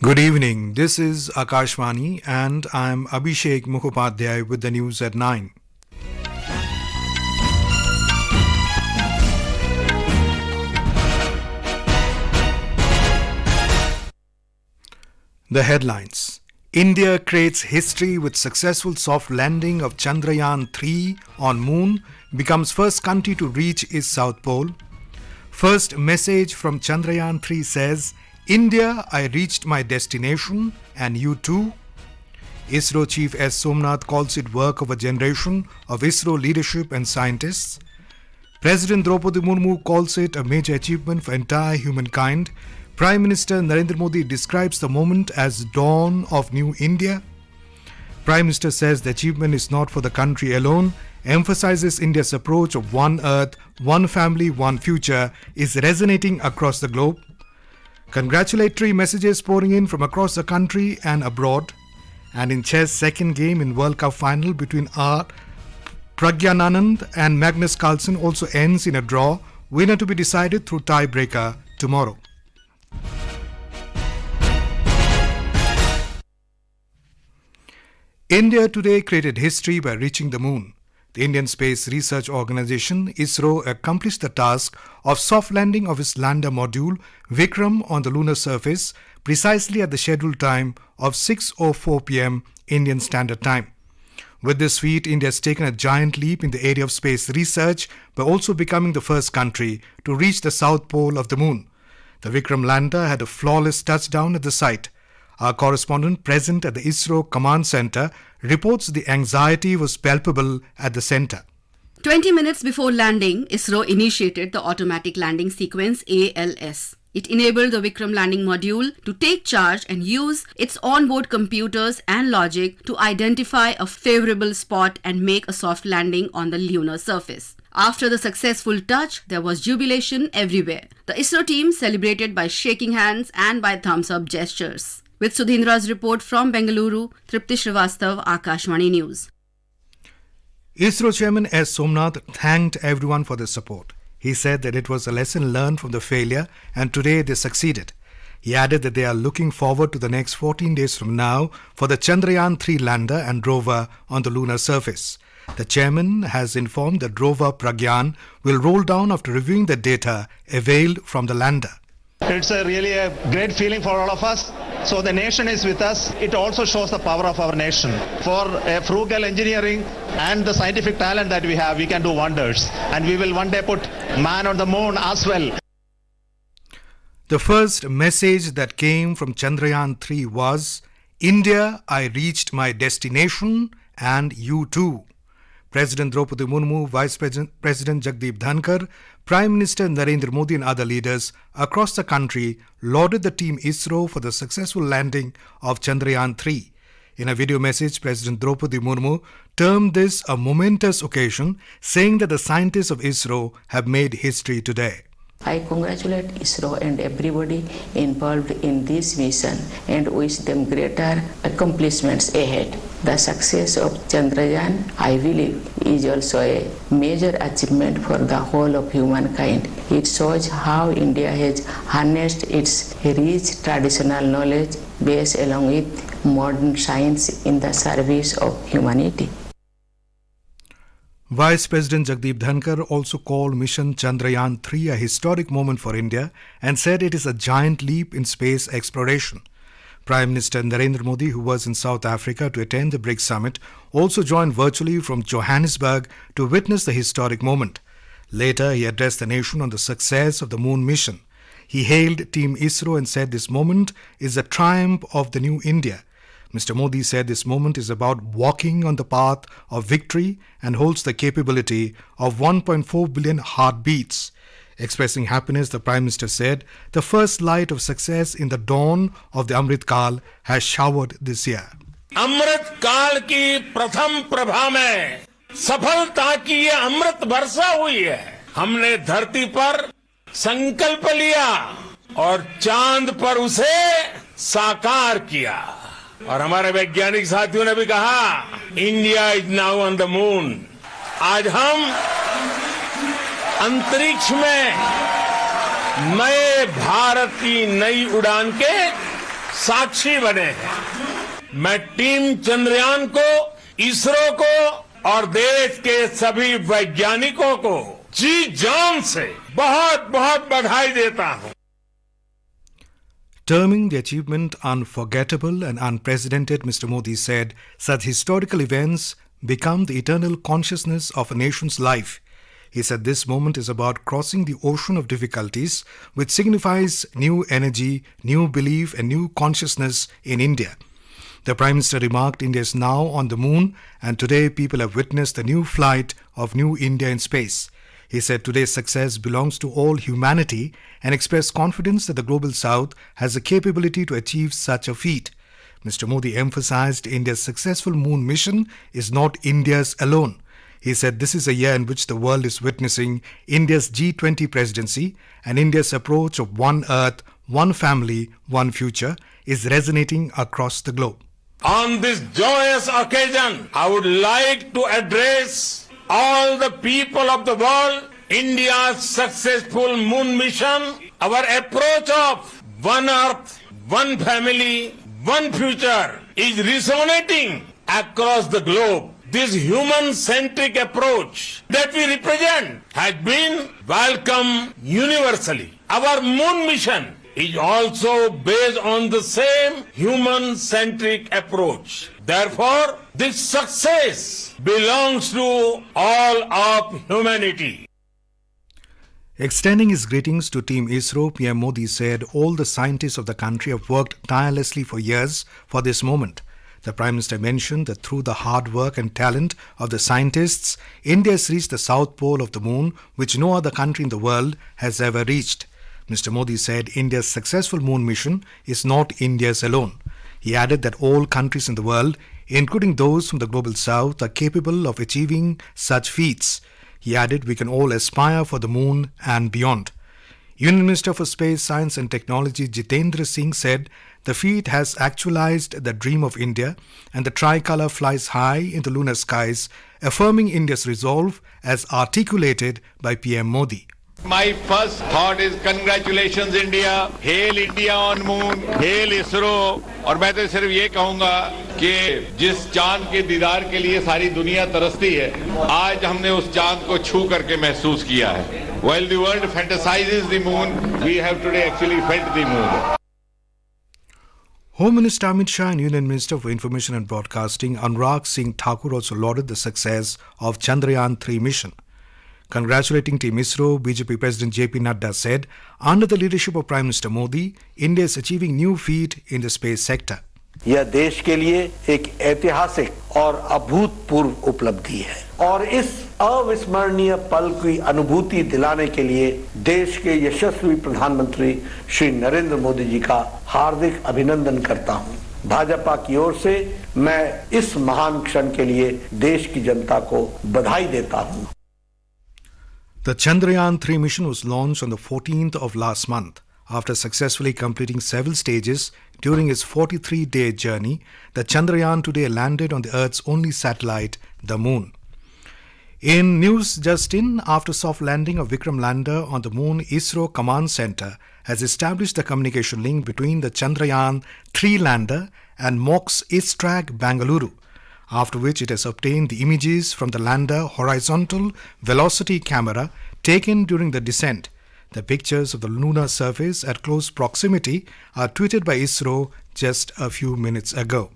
Good evening. This is Akashvani and I'm Abhishek Mukhopadhyay with the news at 9. The headlines. India creates history with successful soft landing of Chandrayaan-3 on Moon, becomes first country to reach its South Pole. First message from Chandrayaan-3 says, India, I reached my destination and you too. ISRO Chief S. Somnath calls it work of a generation of ISRO leadership and scientists. President Draupadi Murmu calls it a major achievement for entire humankind. Prime Minister Narendra Modi describes the moment as dawn of new India. Prime Minister says the achievement is not for the country alone, emphasizes India's approach of one earth, one family, one future is resonating across the globe. Congratulatory messages pouring in from across the country and abroad. And in chess, second game in World Cup final between R. Pragyananand and Magnus Carlsen also ends in a draw, winner to be decided through tiebreaker tomorrow. India today created history by reaching the moon. The Indian Space Research Organisation, ISRO, accomplished the task of soft landing of its lander module, Vikram, on the lunar surface, precisely at the scheduled time of 6:04 p.m. Indian Standard Time. With this feat, India has taken a giant leap in the area of space research by also becoming the first country to reach the south pole of the moon. The Vikram lander had a flawless touchdown at the site. Our correspondent present at the ISRO Command Center reports the anxiety was palpable at the center. 20 minutes before landing, ISRO initiated the Automatic Landing Sequence ALS. It enabled the Vikram landing module to take charge and use its onboard computers and logic to identify a favorable spot and make a soft landing on the lunar surface. After the successful touch, there was jubilation everywhere. The ISRO team celebrated by shaking hands and by thumbs-up gestures. With Sudhindra's report from Bengaluru, Tripti Srivastav, Akashvani News. ISRO Chairman S. Somnath thanked everyone for their support. He said that it was a lesson learned from the failure and today they succeeded. He added that they are looking forward to the next 14 days from now for the Chandrayaan-3 lander and rover on the lunar surface. The chairman has informed that rover Pragyan will roll down after reviewing the data availed from the lander. It's really a great feeling for all of us. So the nation is with us. It also shows the power of our nation. For frugal engineering and the scientific talent that we have, we can do wonders. And we will one day put man on the moon as well. The first message that came from Chandrayaan-3 was, India, I reached my destination and you too. President Draupadi Murmu, Vice President Jagdeep Dhankar, Prime Minister Narendra Modi and other leaders across the country lauded the team ISRO for the successful landing of Chandrayaan-3. In a video message, President Draupadi Murmu termed this a momentous occasion, saying that the scientists of ISRO have made history today. I congratulate ISRO and everybody involved in this mission and wish them greater accomplishments ahead. The success of Chandrayaan, I believe, is also a major achievement for the whole of humankind. It shows how India has harnessed its rich traditional knowledge base along with modern science in the service of humanity. Vice President Jagdeep Dhankar also called mission Chandrayaan-3 a historic moment for India and said it is a giant leap in space exploration. Prime Minister Narendra Modi, who was in South Africa to attend the BRICS summit, also joined virtually from Johannesburg to witness the historic moment. Later, he addressed the nation on the success of the moon mission. He hailed Team ISRO and said this moment is a triumph of the new India. Mr. Modi said this moment is about walking on the path of victory and holds the capability of 1.4 billion heartbeats. Expressing happiness, the Prime Minister said the first light of success in the dawn of the Amrit Kal has showered this year. अमृत काल की प्रथम प्रभा में सफलता की ये अमृत वर्षा हुई है. हमने धरती पर संकल्प लिया और चांद पर उसे साकार किया. और हमारे वैज्ञानिक साथियों ने भी कहा, India is now on the moon. आज हम अंतरिक्ष में नए भारत की नई उड़ान के साक्षी बने हैं। मैं टीम चंद्रयान को, इसरो को और देश के सभी वैज्ञानिकों को जी जान से बहुत बहुत बधाई देता हूं। Terming the achievement unforgettable and unprecedented, Mr. Modi said, such historical events become the eternal consciousness of a nation's life. He said this moment is about crossing the ocean of difficulties, which signifies new energy, new belief and new consciousness in India. The Prime Minister remarked India is now on the moon and today people have witnessed the new flight of New India in space. He said today's success belongs to all humanity and expressed confidence that the Global South has the capability to achieve such a feat. Mr. Modi emphasized India's successful moon mission is not India's alone. He said this is a year in which the world is witnessing India's G20 presidency and India's approach of one earth, one family, one future is resonating across the globe. On this joyous occasion, I would like to address all the people of the world. India's successful moon mission, our approach of one earth, one family, one future is resonating across the globe. This human-centric approach that we represent has been welcomed universally. Our moon mission is also based on the same human-centric approach. Therefore, this success belongs to all of humanity. Extending his greetings to Team ISRO, PM Modi said all the scientists of the country have worked tirelessly for years for this moment. The Prime Minister mentioned that through the hard work and talent of the scientists, India has reached the south pole of the moon, which no other country in the world has ever reached. Mr. Modi said India's successful moon mission is not India's alone. He added that all countries in the world, including those from the Global South, are capable of achieving such feats. He added we can all aspire for the moon and beyond. Union Minister for Space, Science and Technology Jitendra Singh said the feat has actualized the dream of India and the tricolour flies high in the lunar skies, affirming India's resolve as articulated by PM Modi. My first thought is congratulations India, hail India on moon, hail ISRO. और मैं तो सिर्फ ये कहूँगा कि जिस चांद के दीदार के लिए सारी दुनिया तरसती है, आज हमने उस चांद को छू करके महसूस किया है. While the world fantasizes the moon, we have today actually felt the moon. Home Minister Amit Shah and Union Minister for Information and Broadcasting Anurag Singh Thakur also lauded the success of Chandrayaan-3 mission. Congratulating Team ISRO, BJP President JP Nadda said, under the leadership of Prime Minister Modi, India is achieving new feat in the space sector. यह देश के लिए एक ऐतिहासिक और अभूतपूर्व उपलब्धि है और इस अविस्मरणीय पल की अनुभूति दिलाने के लिए देश के यशस्वी प्रधानमंत्री श्री नरेंद्र मोदी जी का हार्दिक अभिनंदन करता हूं। भाजपा की ओर से मैं इस महान क्षण के लिए देश की जनता को बधाई देता हूं। The Chandrayaan-3 mission was launched on the 14th of last month. After successfully completing several stages during its 43-day journey, the Chandrayaan today landed on the Earth's only satellite, the Moon. In news just in, after soft landing of Vikram lander on the Moon, ISRO Command Center has established the communication link between the Chandrayaan-3 lander and MOX's ISTRAG Bangalore, after which it has obtained the images from the lander horizontal velocity camera taken during the descent. The pictures of the lunar surface at close proximity are tweeted by ISRO just a few minutes ago.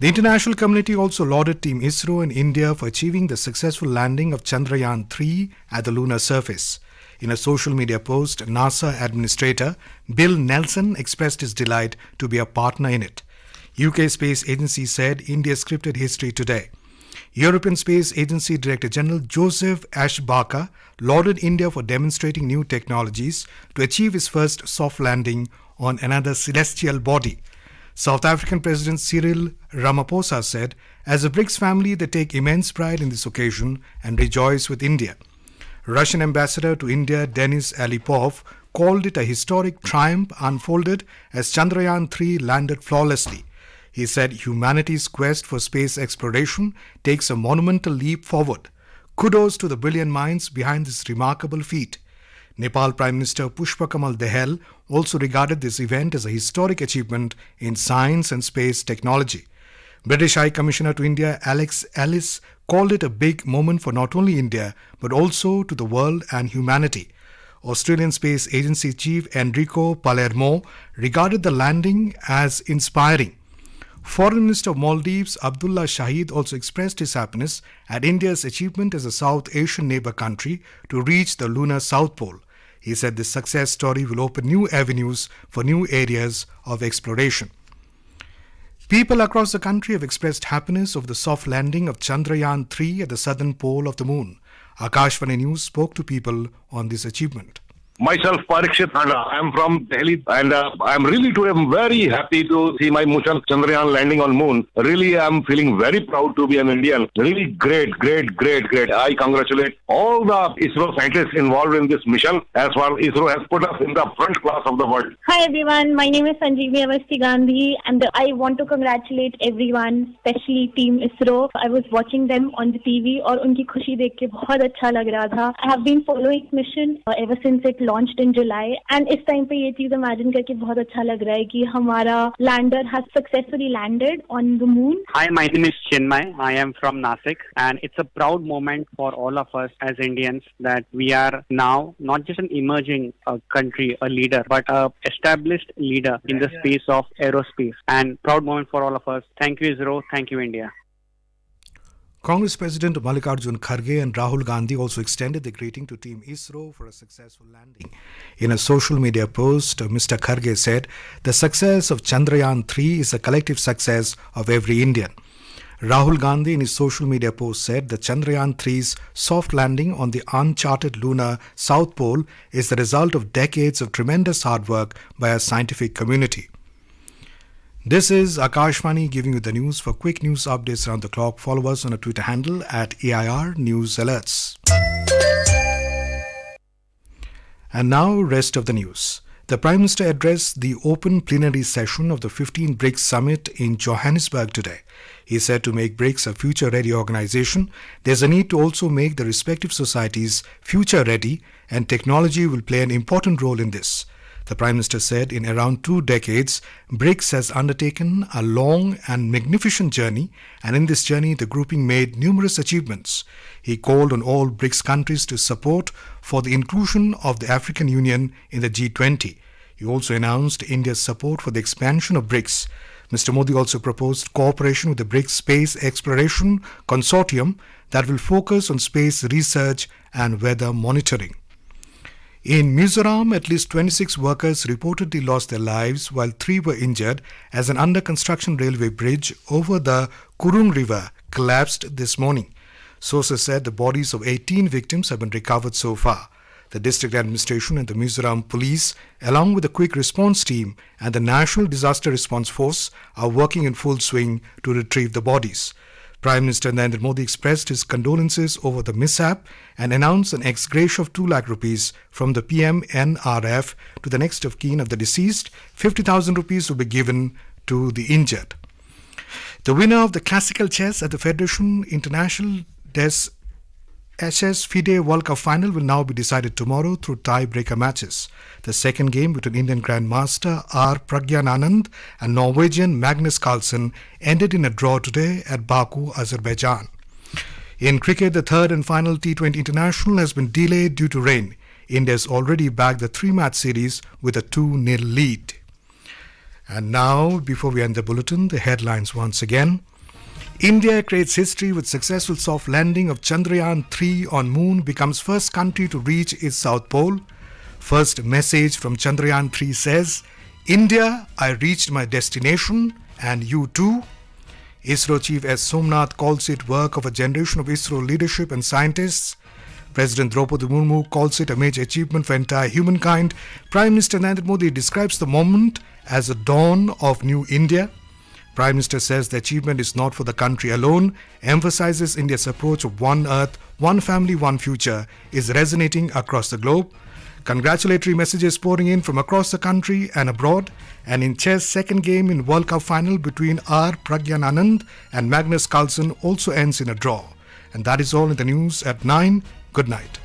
The international community also lauded Team ISRO and India for achieving the successful landing of Chandrayaan-3 at the lunar surface. In a social media post, NASA Administrator Bill Nelson expressed his delight to be a partner in it. UK Space Agency said India scripted history today. European Space Agency Director General Joseph Ashbarker lauded India for demonstrating new technologies to achieve its first soft landing on another celestial body. South African President Cyril Ramaphosa said, as a BRICS family, they take immense pride in this occasion and rejoice with India. Russian Ambassador to India Denis Alipov called it a historic triumph unfolded as Chandrayaan-3 landed flawlessly. He said humanity's quest for space exploration takes a monumental leap forward. Kudos to the brilliant minds behind this remarkable feat. Nepal Prime Minister Pushpakamal Dahal also regarded this event as a historic achievement in science and space technology. British High Commissioner to India Alex Ellis called it a big moment for not only India but also to the world and humanity. Australian Space Agency Chief Enrico Palermo regarded the landing as inspiring. Foreign Minister of Maldives Abdullah Shahid also expressed his happiness at India's achievement as a South Asian neighbour country to reach the lunar South Pole. He said this success story will open new avenues for new areas of exploration. People across the country have expressed happiness over the soft landing of Chandrayaan-3 at the southern pole of the moon. Akashvani News spoke to people on this achievement. Myself, Parikshit, and I am from Delhi, and I am really today very happy to see my mission Chandrayaan landing on moon. Really, I am feeling very proud to be an Indian. Really great. I congratulate all the ISRO scientists involved in this mission, as well ISRO has put us in the front class of the world. Hi everyone, my name is Sanjeevni Avasti Gandhi, and I want to congratulate everyone, especially Team ISRO. I was watching them on the TV, और उनकी खुशी देख के बहुत अच्छा लग रहा था. I have been following mission ever since it launched in July, and इस टाइम पे ये चीज इमेजिन करके बहुत अच्छा लग रहा है कि हमारा lander has successfully landed on the moon. Hi, my name is Chinmay. I am from Nasik, and it's a proud moment for all of us as Indians that we are now not just an emerging country, a leader, but a established leader in the space of aerospace. And proud moment for all of us. Thank you, ISRO. Thank you, India. Congress President Mallikarjun Kharge and Rahul Gandhi also extended their greeting to Team ISRO for a successful landing. In a social media post, Mr. Kharge said, "The success of Chandrayaan-3 is a collective success of every Indian." Rahul Gandhi in his social media post said that Chandrayaan-3's soft landing on the uncharted lunar South Pole is the result of decades of tremendous hard work by our scientific community. This is Akashvani giving you the news. For quick news updates around the clock, follow us on our Twitter handle at AIR News Alerts. And now, rest of the news. The Prime Minister addressed the open plenary session of the 15 BRICS Summit in Johannesburg today. He said to make BRICS a future-ready organization, there's a need to also make the respective societies future-ready, and technology will play an important role in this. The Prime Minister said in around 2 decades, BRICS has undertaken a long and magnificent journey, and in this journey the grouping made numerous achievements. He called on all BRICS countries to support for the inclusion of the African Union in the G20. He also announced India's support for the expansion of BRICS. Mr. Modi also proposed cooperation with the BRICS Space Exploration Consortium that will focus on space research and weather monitoring. In Mizoram, at least 26 workers reportedly lost their lives while 3 were injured as an under-construction railway bridge over the Kurung River collapsed this morning. Sources said the bodies of 18 victims have been recovered so far. The district administration and the Mizoram police, along with the quick response team and the National Disaster Response Force, are working in full swing to retrieve the bodies. Prime Minister Narendra Modi expressed his condolences over the mishap and announced an ex gratia of 2 lakh rupees from the PMNRF to the next of kin of the deceased. 50,000 rupees will be given to the injured. The winner of the classical chess at the Federation International des HS FIDE World Cup final will now be decided tomorrow through tie-breaker matches. The second game between Indian Grandmaster R. Pragyananand and Norwegian Magnus Carlsen ended in a draw today at Baku, Azerbaijan. In cricket, the third and final T20 International has been delayed due to rain. India has already bagged the 3-match series with a 2-0 lead. And now, before we end the bulletin, the headlines once again. India creates history with successful soft landing of Chandrayaan-3 on moon, becomes first country to reach its South Pole. First message from Chandrayaan-3 says, India, I reached my destination and you too. ISRO Chief S. Somnath calls it work of a generation of ISRO leadership and scientists. President Draupadi Murmu calls it a major achievement for entire humankind. Prime Minister Narendra Modi describes the moment as a dawn of new India. Prime Minister says the achievement is not for the country alone, emphasizes India's approach of one earth, one family, one future is resonating across the globe. Congratulatory messages pouring in from across the country and abroad. And in chess, second game in World Cup final between R. Pragyananand and Magnus Carlsen also ends in a draw. And that is all in the news at 9. Good night.